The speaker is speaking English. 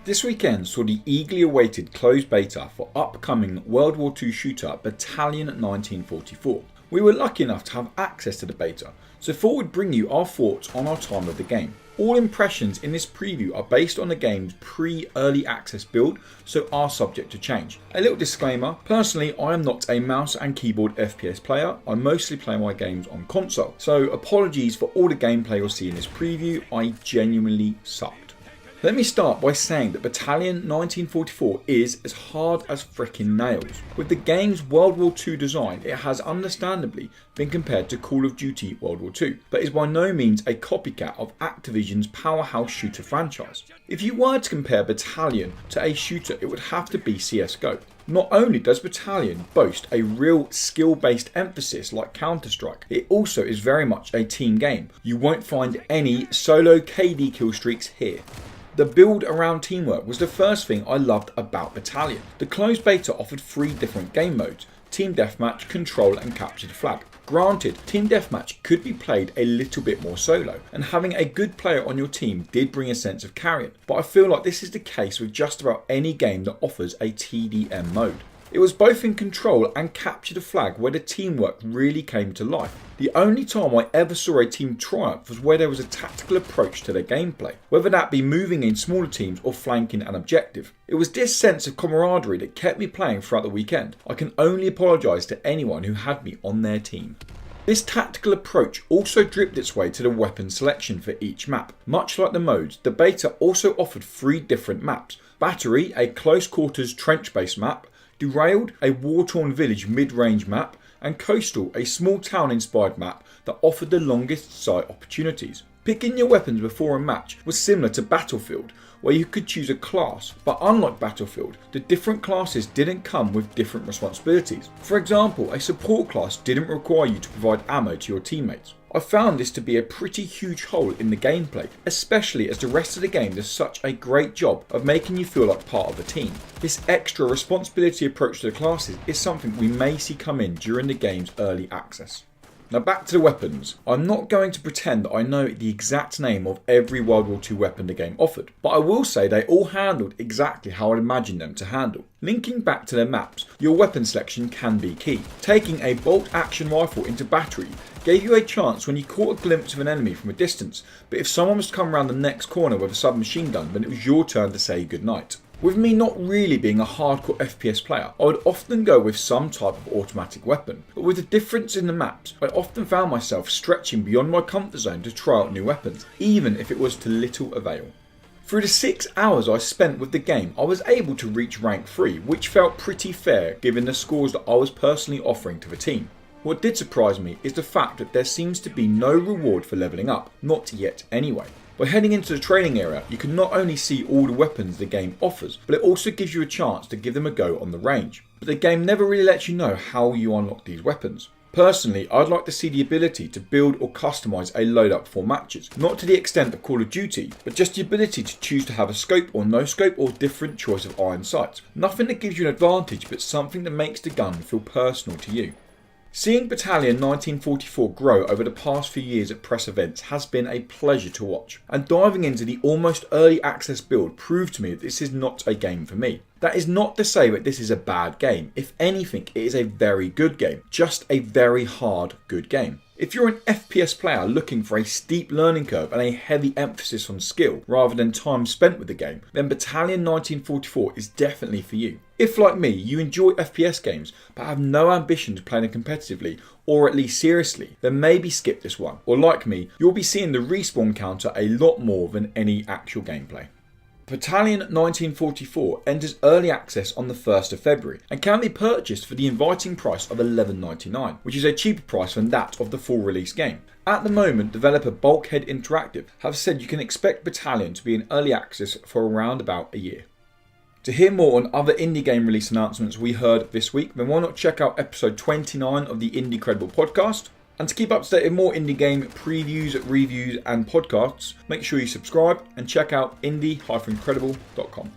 This weekend saw the eagerly awaited closed beta for upcoming World War II shooter Battalion 1944. We were lucky enough to have access to the beta, so thought we'd bring you our thoughts on our time with the game. All impressions in this preview are based on the game's pre-early access build, so are subject to change. A little disclaimer, personally I am not a mouse and keyboard FPS player, I mostly play my games on console, so apologies for all the gameplay you'll see in this preview, I genuinely sucked. Let me start by saying that Battalion 1944 is as hard as frickin' nails. With the game's World War II design, it has understandably been compared to Call of Duty World War II, but is by no means a copycat of Activision's powerhouse shooter franchise. If you were to compare Battalion to a shooter, it would have to be CSGO. Not only does Battalion boast a real skill-based emphasis like Counter-Strike, it also is very much a team game. You won't find any solo KD kill streaks here. The build around teamwork was the first thing I loved about Battalion. The closed beta offered 3 different game modes: Team Deathmatch, Control and Capture the Flag. Granted, Team Deathmatch could be played a little bit more solo, and having a good player on your team did bring a sense of carrying, but I feel like this is the case with just about any game that offers a TDM mode. It was both in Control and Capture the Flag where the teamwork really came to life. The only time I ever saw a team triumph was where there was a tactical approach to their gameplay, whether that be moving in smaller teams or flanking an objective. It was this sense of camaraderie that kept me playing throughout the weekend. I can only apologise to anyone who had me on their team. This tactical approach also dripped its way to the weapon selection for each map. Much like the modes, the beta also offered 3 different maps: Battery, a close quarters trench-based map; Derailed, a war-torn village mid-range map; and Coastal, a small town-inspired map that offered the longest sight opportunities. Picking your weapons before a match was similar to Battlefield, where you could choose a class, but unlike Battlefield, the different classes didn't come with different responsibilities. For example, a support class didn't require you to provide ammo to your teammates. I found this to be a pretty huge hole in the gameplay, especially as the rest of the game does such a great job of making you feel like part of a team. This extra responsibility approach to the classes is something we may see come in during the game's early access. Now back to the weapons. I'm not going to pretend that I know the exact name of every World War II weapon the game offered, but I will say they all handled exactly how I'd imagined them to handle. Linking back to their maps, your weapon selection can be key. Taking a bolt action rifle into Battery gave you a chance when you caught a glimpse of an enemy from a distance, but if someone was to come around the next corner with a submachine gun, then it was your turn to say goodnight. With me not really being a hardcore FPS player, I would often go with some type of automatic weapon, but with the difference in the maps, I often found myself stretching beyond my comfort zone to try out new weapons, even if it was to little avail. Through the 6 hours I spent with the game, I was able to reach rank 3, which felt pretty fair given the scores that I was personally offering to the team. What did surprise me is the fact that there seems to be no reward for levelling up, not yet anyway. By heading into the training area, you can not only see all the weapons the game offers, but it also gives you a chance to give them a go on the range. But the game never really lets you know how you unlock these weapons. Personally, I'd like to see the ability to build or customise a loadout for matches, not to the extent of Call of Duty, but just the ability to choose to have a scope or no scope or different choice of iron sights. Nothing that gives you an advantage, but something that makes the gun feel personal to you. Seeing Battalion 1944 grow over the past few years at press events has been a pleasure to watch, and diving into the almost early access build proved to me that this is not a game for me. That is not to say that this is a bad game. If anything, it is a very good game, just a very hard good game. If you're an FPS player looking for a steep learning curve and a heavy emphasis on skill rather than time spent with the game, then Battalion 1944 is definitely for you. If, like me, you enjoy FPS games but have no ambition to play them competitively or at least seriously, then maybe skip this one. Or like me, you'll be seeing the respawn counter a lot more than any actual gameplay. Battalion 1944 enters early access on the 1st of February and can be purchased for the inviting price of $11.99, which is a cheaper price than that of the full release game. At the moment, developer Bulkhead Interactive have said you can expect Battalion to be in early access for around about a year. To hear more on other indie game release announcements we heard this week, then why not check out episode 29 of the Indie Credible podcast? And to keep up to date with more indie game previews, reviews and podcasts, make sure you subscribe and check out indie-credible.com.